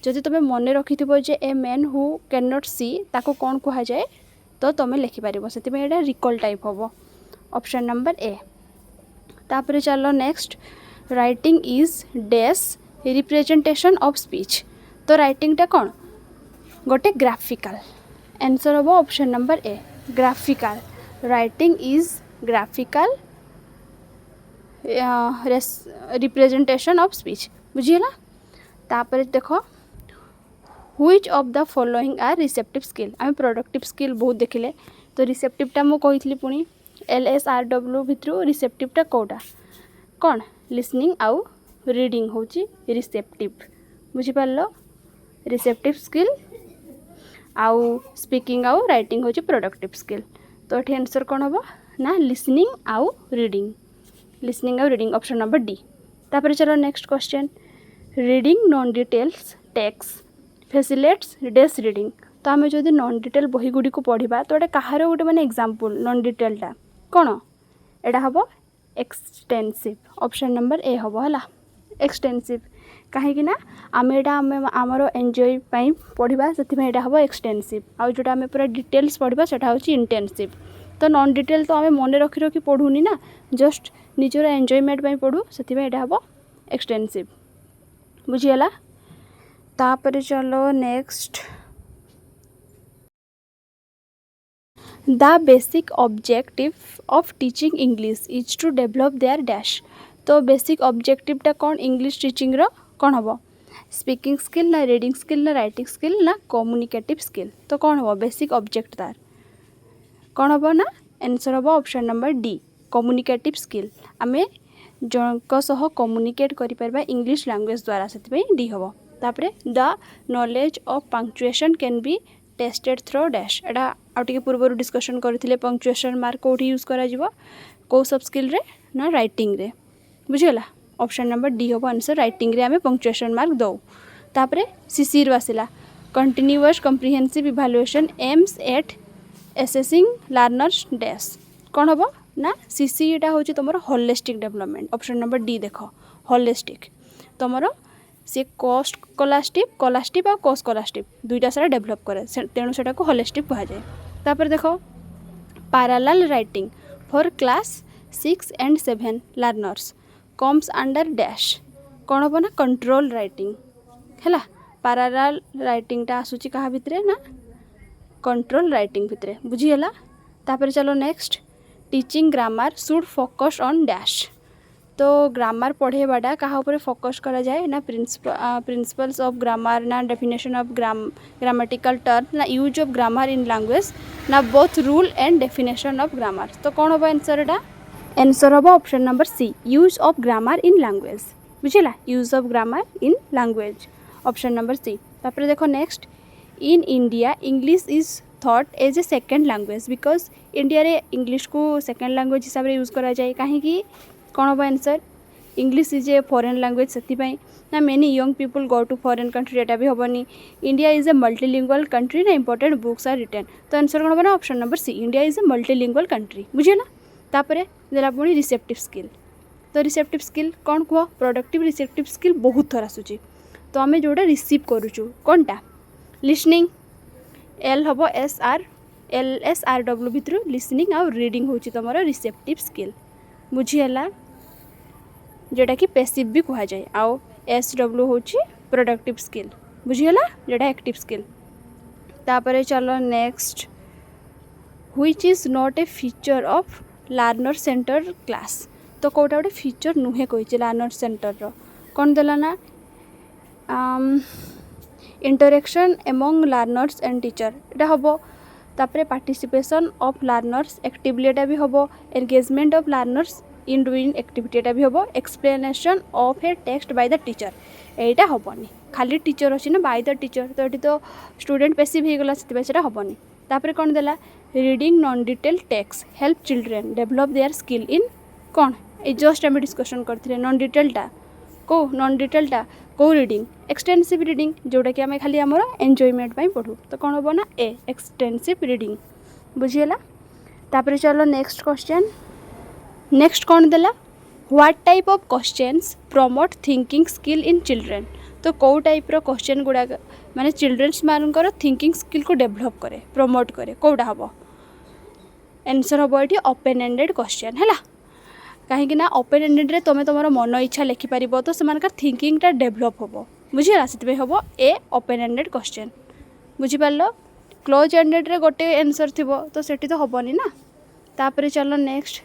जदि तुम्हें मन रखि जे a man who cannot see ताको कौन कह जाए तो तुम्हें लिखिपार से रिकॉल टाइप हम ऑप्शन नंबर ए तापर चलो next writing is dash representation of speech तो राइटिंगटा कौन गोटे ग्राफिकल आंसर हम option number A graphical writing is graphical representation of speech बुझीगला तापर देख which of the following are receptive skill आम प्रोडक्टिव स्किल बहुत देखिले तो रिसेप्टिवटा मु कही पुणी LSRW भितर रिसेप्टिवटा कौटा कौन लिसनिंग आउ रीडिंग हूँ रिसेप्टिव बुझीपार रिसेप्टिव स्किल आउ स्पीकिंग आउ राइटिंग हूँ प्रोडक्टिव स्किल तो ये आंसर कौन हम ना लिसनिंग आउ रीडिंग ऑप्शन नंबर डी तापर चलो next question reading non details text facilitates dash reading तो आम जो नॉन डिटेल बही गुड़ी को पढ़ा तो ये कहार गोटे माने एग्जांपल नॉन डिटेलटा कौन एटा हम एक्सटेंसिव ऑप्शन नंबर ए हम है एक्सटेंसिव कहीं आम एटा आमर एंजॉय पढ़ा से हम एक्सटेंसिव आउ जोटा आम पूरा डिटेल्स पढ़ा सेटा हूँ इंटेंसिव तो नॉन डिटेल तो आम मन रखी रखी पढ़ुनी ना जस्ट निजर एंजॉयमेंट पढ़ू से हम एक्सटेंसिव बुझीगला तापर चलो next the basic objective of teaching English is to develop their dash तो बेसिक ऑब्जेक्टिवटा कौन इंग्लिश टीचिंग रो कौन हम स्पीकिंग स्किल ना रीडिंग स्किल ना राइटिंग स्किल ना कम्युनिकेटिव स्किल तो कौन हम बेसिक ऑब्जेक्ट तार कौन हम ना आंसर हम option number D communicative skill आम जनक सह कम्युनिकेट करें इंग्लिश लैंग्वेज द्वारा से डी हम तापर the knowledge of punctuation can be tested through dash एटा आउटे पूर्व डिस्कशन करते पंक्चुएशन मार्क कौटी यूज कर कौ सब स्किल रे ना राइटिंग रे बुझीगला ऑप्शन नंबर डी हम आंसर राइटिंग रे आम पंक्चुएशन मार्क दौ तापर सीसी रू आसला continuous comprehensive evaluation aims at assessing learners dash कौन हम ना सीसी एटा हूँ तुम holistic development option number D देख होलिस्टिक तुमर सी कोस्ट कोलास्टिप और कोस कोलास्टिप दुईटा सारा डेभलप करे तेणु सेटा को होलिस्टिक कहा जाए। तापर देखो parallel writing for class 6 and 7 learners comes under dash कौन हम ना कंट्रोल राइटिंग है। पैरेलल राइटिंगटा आसूची क्या भितर ना कंट्रोल राइटिंग भितर बुझीगला। तापर चलो next teaching grammar should focus on dash तो ग्रामर पढ़ेबाटा क्या ऊपर फोकस करा जाए ना प्रिंसिपल्स ऑफ ग्रामर ना डेफिनेशन ऑफ ग्रामेटिकल टर्म ना use of grammar in language ना both rule and definition of grammar. तो कौन हम आंसर आंसर हम option number C use of grammar in language बुझेगा use of grammar in language option number C. तापर देखो next in India English is taught as a second language because India रे English को second language हिसाब से use करा जाए कहीं कौन हम answer English is a foreign language से ना many young people go to foreign country एटा भी हेनी India is a multilingual country ना इंपोर्टेंट बुक्स आर रिटन। तो आंसर कौन हम ना option number C India is a multilingual country बुझेगा। तापर देला पुणी रिसेप्टिव स्किल तो रिसेप्टिव स्किल कौन कह प्रोडक्टिव रिसेप्टिव स्किल बहुत थर आसूची तो आम जोटा रिसीव करूँ कौनटा लिसनिंग एल हम LSRW भितर लिसनिंग आउ रीडिंग हूँ तुम रिसेप्टिव स्किल बुझीगला जोटा कि पैसिव भी कह जाए आउ SW हूँ प्रोडक्टिव स्किल बुझीगला जोटा एक्टिव स्किल। तापर चलो next which is not A feature of learner centre class तो कौटा गोटे फीचर नुहे कही लर्नर सेंटर कौन देला ना interaction among learners and teacher एटा हम। तापर पार्टिसिपेशन ऑफ लर्नर्स एक्टिवली एटा भी हम engagement of learners in doing activity एटा भी हम explanation of A text by the teacher एटा हेनी खाली टीचर अच्छी ना बाय द टीचर तो ये तो स्टूडेंट पैसिव हो गला से हेनी। तापर कौन देला reading non detail text help children develop their skill in कौन ये जस्ट आम डिस्कसन करते नॉन डिटेलटा कौ रीडिंग एक्सटेंसिव रीडिंग जोटा कि आम खाली आमर एंजॉयमेंट पढ़ू तो कौन हम ना ए एक्सटेंसिव रीडिंग बुझीगला। तापर चलो नेक्स्ट क्वेश्चन नेक्स्ट कौन देला what type of questions promote thinking skill in children तो कौ टाइप क्वेश्चन गुड़ा माने चिल्ड्रेन्स मानकर थिंकिंग स्किल को डेभलप करे प्रमोट करे कौटा हम आंसर हम ये ओपन एंडेड क्वेश्चन है कहीं ओपन एंडेड रे तुम तुम मन इच्छा लिखिपार तो से थिंकिंगटा डेभलप हम बुझीगला से हम ए ओपन एंडेड क्वेश्चन बुझीपार क्लोज एंडेड रे गोटे आंसर थी तो सेठी तो हेनी ना। तापर चलो नेक्स्ट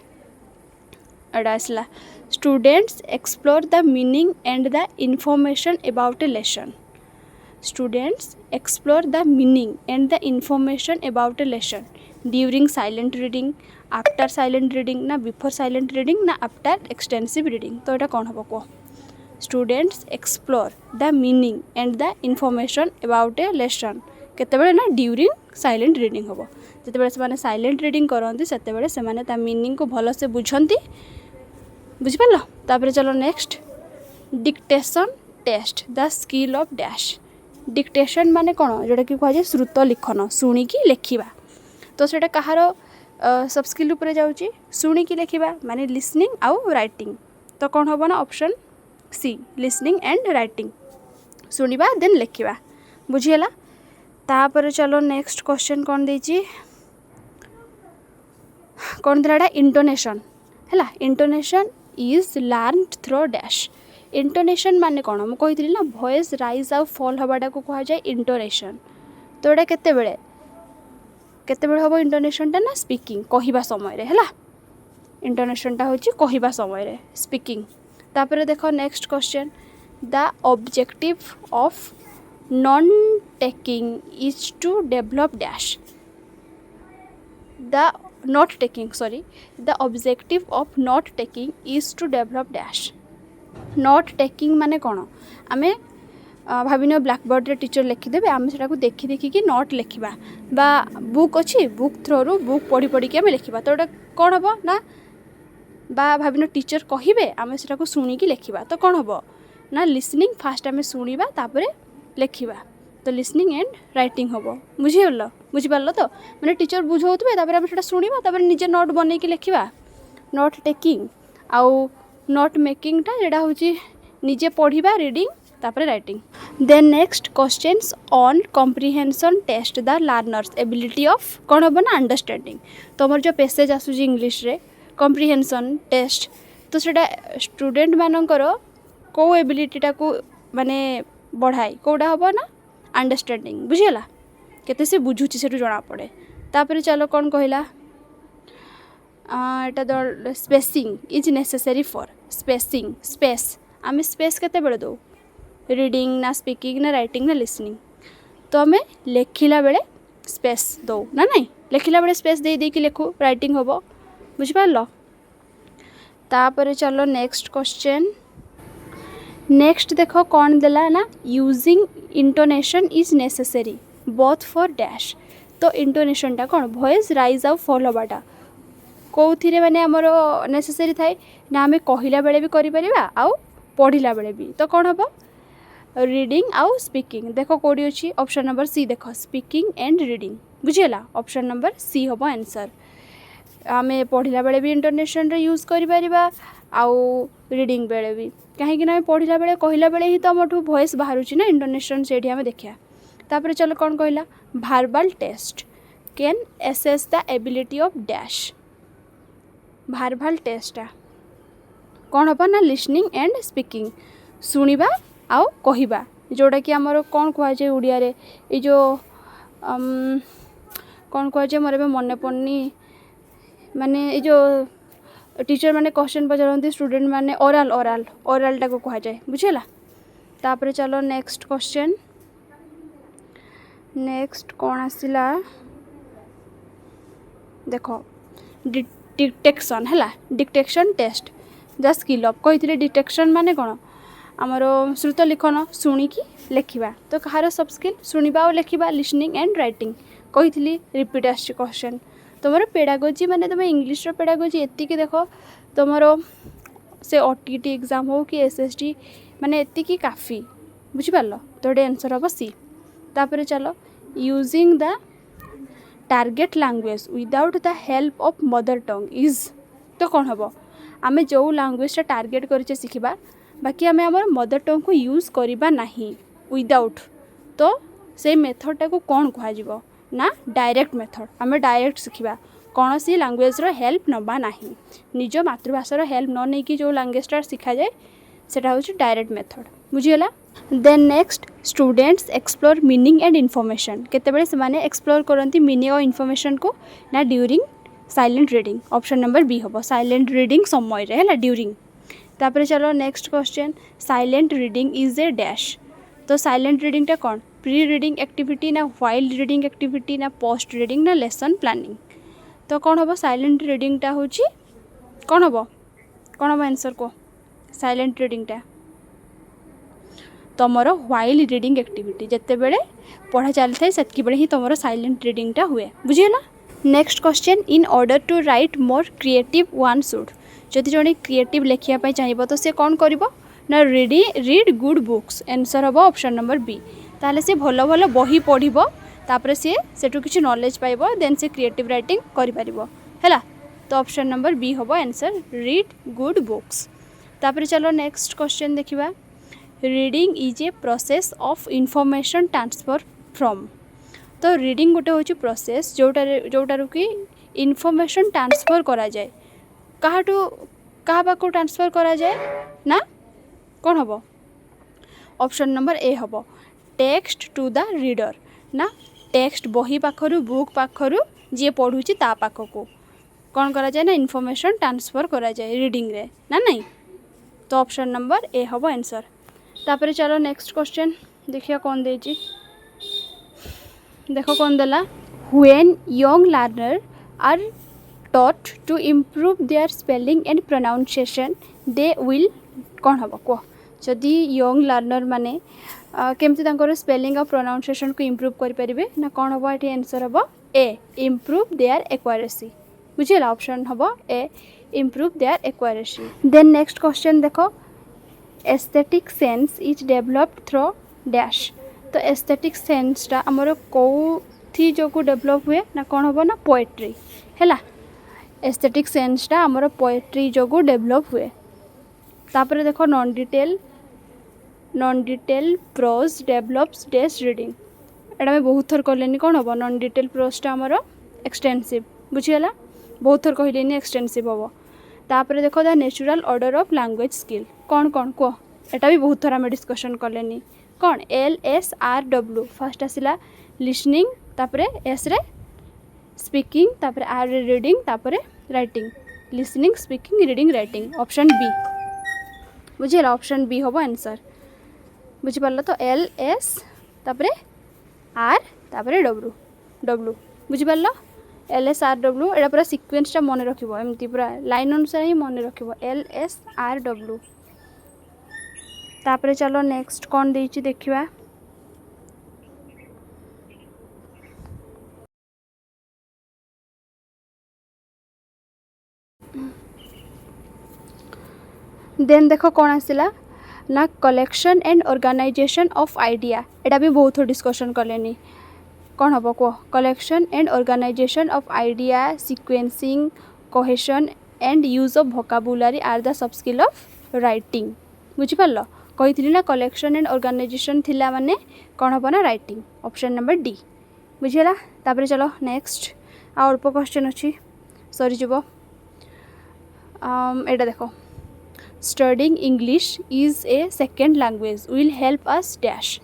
एटा आसला students explore the meaning and the information about a lesson students explore the meaning and the information about a lesson during silent reading after silent reading ना बिफोर साइलेंट रीडिंग ना आफ्टर एक्सटेंसिव रीडिंग तो यहाँ कौन हम कह students explore the meaning and the information about a lesson केतेबेले ना during silent reading हम जितेबाला से साइलेंट रीडिंग करती से मीनिंग को भल से बुझती बुझिपार। तापर चलो next dictation test the skill of dash dictation माने कौन जोटा कि कहुए श्रुत लिखन शुणिकी लेखिबा तो सेटा कहार सब स्किल उपरे जाउची शुणिकी लेखिबा माने लिसनिंग आउ राइटिंग तो कौन हम ना option C listening and writing शुणिबा देन लेखिबा बुझीगला। तापर चलो नेक्स्ट क्वेश्चन कौन देची कौन दिलाटा इंटोनेशन है intonation is learned through dash intonation माने कौन मुझे कही ना वॉइस राइज आउ फॉल हवाटा को कह जाए इंटोनेशन तो यहाँ केतेबेले हम इंटोनेशनटा ना स्पीकिंग कहवा समय है इंटोनेशनटा हूँ कहवा समय स्पीकिंग। तापर देखो next question the objective of note taking is to develop dash the note taking sorry the objective of note taking is to develop dash note taking माने कौन आमे भाविन ब्लैकबोर्ड रे टीचर लिखिदेवे आम से देखी देखिकी नोट लिखा बा बुक अच्छी बुक थ्रोरु बुक पढ़ी पढ़ी आम लिखा तो ये कौन हम ना बा भाविन टीचर कहे आम से शुणिकी लिखा तो कौन हम ना लिसनिंग फास्ट आम शुणा तापर लिखा तो लिसनिंग एंड राइटिंग हम बुझीपार तो मैंने टीचर बुझाऊे आम से शुणा निजे नोट बनईकी लिखा नोट टेकिंग आउ नोट मेकिंगटा जोटा हूँ निजे पढ़ा रीडिंग तापर writing. Then next questions on comprehension test the learners ability of कौन हम ना अंडरस्टैंडिंग। तुम जो पैसेज आसूँ इंग्लीश रे कॉम्प्रिहेंशन टेस्ट तो सेटा स्टूडेंट मानकर कौ एबिलिटीटा को माने बढ़ाए कौटा हम ना अंडरस्टैंडिंग बुझीगला केते से बुझुची से जना पड़े। तापर चलो कौन कहला एटा the spacing is necessary for spacing space आम स्पेस केते बेले दो रीडिंग ना स्पीकिंग ना राइटिंग ना लिसनिंग तो आम लेखिला बेले स्पेस दो ना नहीं लेखिला बेले स्पेस दे दे कि लिखु राइटिंग हम बुझिपार। तापर चलो नेक्स्ट क्वेश्चन नेक्स्ट देखो कौन देला ना using intonation is necessary both for dash. तो इंटोनेशनटा कौन वॉइस राइज आउ फॉल हवाटा कौन माने आमर नेसेसरी थाए ना आम कहला बेले भी करिपरिबा आउ पढ़िला बेले भी तो कौन हम रीडिंग आउ स्पीकिंग। देखो कौड़ी अच्छी ऑप्शन नंबर सी देख स्पीकिंग एंड रीडिंग बुझीगला ऑप्शन नंबर सी हम आंसर। आम पढ़िला बेले भी इंटोनेशन रे यूज करिपरिबा आउ रीडिंग बेले भी कहीं पढ़िला बेले कहला बेले ही तो आमठू वॉइस बाहर ना इंटोनेशन से आम देखा। तापर चलो कौन कहला verbal test can assess the ability of dash. Verbal test कौन हम ना लिसनिंग एंड स्पीकिंग शुणा आउ कहवा जोटा कि आमर कौन कहुए ओडिया रे ये जो कौन कहुए मोर ए मन पड़नी माने ये जो टीचर माने क्वेश्चन पचारती स्टूडेंट माने ओराल ओराल ओरालटा को कह जाए बुझेगा। तापर चलो नेक्स्ट क्वेश्चन नेक्स्ट कौन आसला देखो डिटेक्शन है detection test the skill of कही डिटेक्शन माने कौन आमर श्रुत लिखन शुणिकी लेखा तो कहार सब स्किल शुणा और लेखा लिसनिंग एंड राइटिंग कही रिपीट आस क्वेश्चन तुम पेडागोजी माने तुम इंग्लिश पेडागोजी एति देख तुम से ओटीटी एग्जाम हो कि एसएसटी माने एति काफ़ी बुझिपार तो ये आंसर हम सी। तापर चलो using the target language without the help of mother tongue is तो कौन हम आम जो लैंग्वेज टार्गेट कर शिखा बाकी आम आम मदर टंग को यूज करवा नहीं विदाउट तो से मेथडटा को कौन कह ना डायरेक्ट मेथड आम डायरेक्ट शिखा कौन सी लैंग्वेज हेल्प नवा ना निज मातृभाषार हेल्प न नहीं जो लैंग्वेजटा शिखा जाए सेटा हूँ डायरेक्ट मेथड बुझीगला। Then next students explore meaning and information केतेबेले से माने एक्सप्लोर करती मीनिंग और इनफॉरमेशन को ना during silent reading option number B हम साइलेंट रीडिंग समय रे है ड्यूरिंग। तापर चलो next question silent reading is a dash. तो साइलेंट रीडिंगटा कौन प्री रीडिंग एक्टिविटी ना व्हाइल रीडिंग एक्टिविटी ना पोस्ट रीडिंग ना लेसन प्लानिंग तो कौन हम साइलेंट रीडिंगटा हूँ कौन हम आंसर को साइलेंट रीडिंगटा तुमर व्हाइल रीडिंग एक्टिविटी जिते बेले पढ़ा चलता है सेतकी बेले ही तुमर साइलेंट रीडिंगटा हुए बुझीगला। Next question in order to write more creative one should जदि जड़े क्रिएटिव लिखापी चाहिए तो सी कौन कर ना रीड गुड बुक्स आंसर हम ऑप्शन नंबर बी ताले से भल भल बही पढ़ तापर सी सेठू किसी नॉलेज पाइब देन से क्रिएटिव राइटिंग करा तो ऑप्शन नंबर बी हम आंसर रीड गुड बुक्स। तापर चलो नेक्स्ट क्वेश्चन देखिबा reading is a process of information transfer from. तो रीडिंग गोटे हूँ प्रोसेस जोटारू कि इनफॉरमेशन ट्रांसफर करा जाए काहाटू कहा पाक ट्रांसफर करा जाए ना कौन हम ऑप्शन नंबर ए हम टेक्स्ट टू द रीडर ना टेक्स्ट बही पाखरु बुक पाखरु जी पढ़ुची ता पाख को कौन करा जाए ना इनफॉरमेशन ट्रांसफर करा जाए रीडिंग रे ना नहीं तो ऑप्शन नंबर ए हम आंसर। तापर चलो नेक्स्ट क्वेश्चन देखिए कौन देजी देखो कौन देला when young learner are taught to improve their spelling and pronunciation they will कौन हम कह जदि यंग लर्नर माने केमती तांकर स्पेलिंग और प्रोनाउंसिएशन को इम्प्रूव करें ना कौन हम ये आंसर हम ए इम्प्रूव देयर एक्यूरेसी बुझेगा ऑप्शन हम A improve their accuracy. Then next question देखो aesthetic sense is developed through dash. तो एस्थेटिक सेंसटा आमर कौथि जो डेवलप हुए ना कौन हम ना पोएट्री है एस्थेटिक सेंसटा आमर पोएट्री जो डेवलप हुए। तापर देखो non detail non detail prose develops dash reading एटा मैं बहुत थर कहलेनी कौन हम नॉन डिटेल प्रोजटा आमर एक्सटेंसिव बुझीगला बहुत थर कहलेनी एक्सटेंसिव हम तापर देख the natural order of language skill कौन कौन कह एटा भी बहुत थर आम डिस्कशन कलेनी कौन LSRW फास्ट आसला लिसनिंग तापर एस रे स्पीकिंग तापर आर रे रीडिंग तापर writing listening speaking reading writing option B बुझीगला ऑप्शन बी हम आंसर बुझीपार तो LS तापर R तापर W बुझीपार LSRW एटा पूरा सिक्वेन्सटा मन रखिबो एमती पूरा लाइन अनुसार ही मन रखिबो LSRW तापर चलो नेक्स्ट कौन देछि देखिबा देन देखो कौन आसला ना collection and organisation of idea एटा भी बहुत डिस्कशन कलेनी कौन हम कह collection and organisation of idea sequencing cohesion and use of vocabulary are the sub skill of writing बुझीपार कही ना कलेक्शन एंड ऑर्गेनाइजेशन थिला माने कौन हम ना राइटिंग ऑप्शन नंबर डी बुझीगला तापर चलो नेक्स्ट आ अल्प क्वेश्चन अच्छी सरीज एटा देखो studying English is A second language will help us dash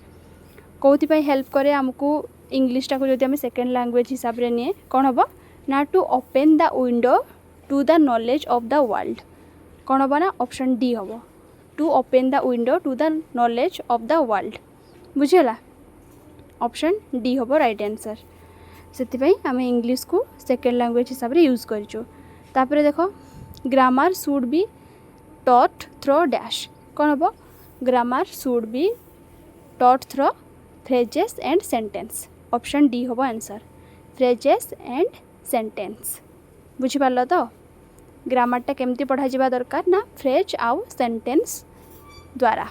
कौन हेल्प करे आमको इंग्लिशटा को जो आम सेकेंड लैंग्वेज हिसाब से निए कौन हम ना to open the window to the knowledge of the world कौन हम ना ऑप्शन डी हम to open the window to the knowledge of the world बुझीगला ऑप्शन डी हम राइट आंसर से आम इंग्लिश को सेकेंड लैंग्वेज हिसाब से यूज कर देख grammar should be taught through dash कौन हम grammar should be taught through phrases and sentence option D हम आंसर फ्रेजेस एंड सेंटेंस बुझीपार तो ग्रामरटा केमती पढ़ा जावा दरकार ना फ्रेज आउ सेंटेंस द्वारा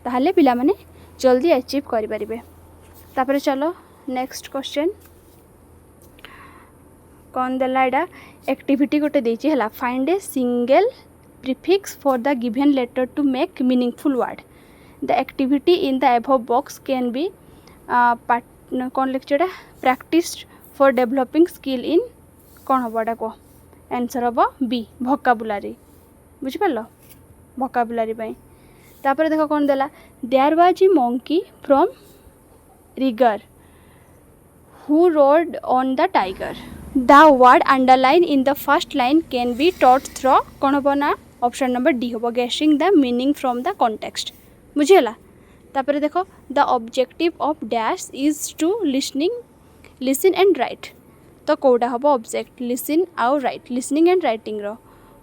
ताहले पिला माने जल्दी अचीव करि परिबे तापर चलो नेक्स्ट क्वेश्चन कौन देला एडा एक्टिविटी गोटे देछि हला find a single prefix for the given letter to make meaningful word the activity in the above box can be कौन lecture practised for developing skill in कौन हम एटा कह आंसर हम बी वोकाबुलरी बुझीपार वोकाबुलरी तापर देख कौन देला there was a monkey from रिगर who rode on the tiger the word underline in the first line can be taught through कौन हम ना ऑप्शन नंबर डी हम guessing the meaning from the context बुझीगला तापर देख the objective of dash is to listen and write तो कौटा हम ऑब्जेक्ट लिसन आउ राइट लिसनिंग एंड राइटिंग रो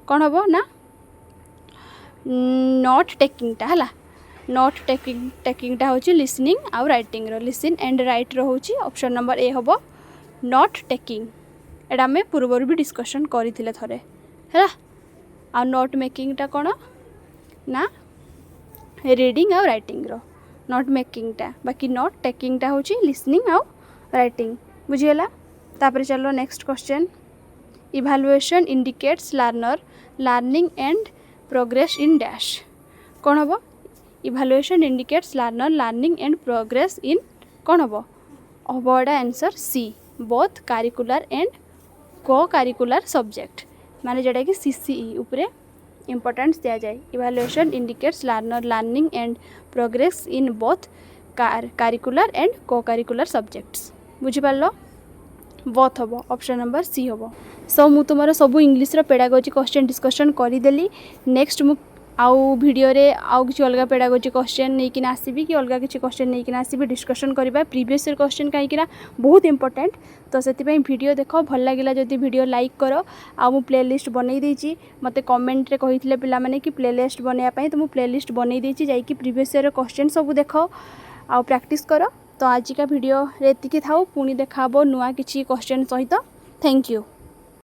कौन हम ना नॉट टेकिंगटा है नॉट टेकिंगटा हूँ लिसनिंग आउ राइटिंग रो लिसन एंड राइट रो हूँ ऑप्शन नंबर ए हम नॉट टेकिंग एटा आम पूर्वर भी डिस्कशन करथिले थरे है आ नॉट मेकिंगटा कौन ना रीडिंग आउ राइटिंग रो नॉट मेकिंगटा बाकी नॉट टेकिंगटा हूँ लिसनिंग आउ राइटिंग बुझीगला तापर चलो next question evaluation indicates learner learning and progress in dash कौन हम evaluation indicates learner learning and progress in कौन हम एटा answer C both curricular and co curricular subject माने जोटा कि CCE उपरे इम्पोर्टेंस दिया जाए evaluation indicates learner learning and progress in both curricular and co curricular subjects बुझीपार बोथ हम ऑप्शन नंबर सी हम सो मु तुमर सब English pedagogy question discussion करदेली next मु आउ वीडियो रे आउ किसी अलग पेडागोजी क्वेश्चन नहीं कि आसबि कि अलग किसी क्वेश्चन नहीं कि आसबि डिस्कशन करबा प्रीवियस ईयर क्वेश्चन कहीं बहुत इंपोर्टेंट तो से वीडियो देख भल लगे जदि वीडियो लाइक कर आ मु प्लेलिस्ट बनई देछि मते कमेंट रे कहिथिले पिला माने कि प्लेलिस्ट बनैया पई तो मु प्लेलिस्ट बनई देछि जाई कि प्रीवियस ईयर क्वेश्चन सब देख आ प्रैक्टिस कर तो आज का वीडियो रे एतिकी थाउ पुणी देखाबो नुआ किछि क्वेश्चन सहित थैंक यू।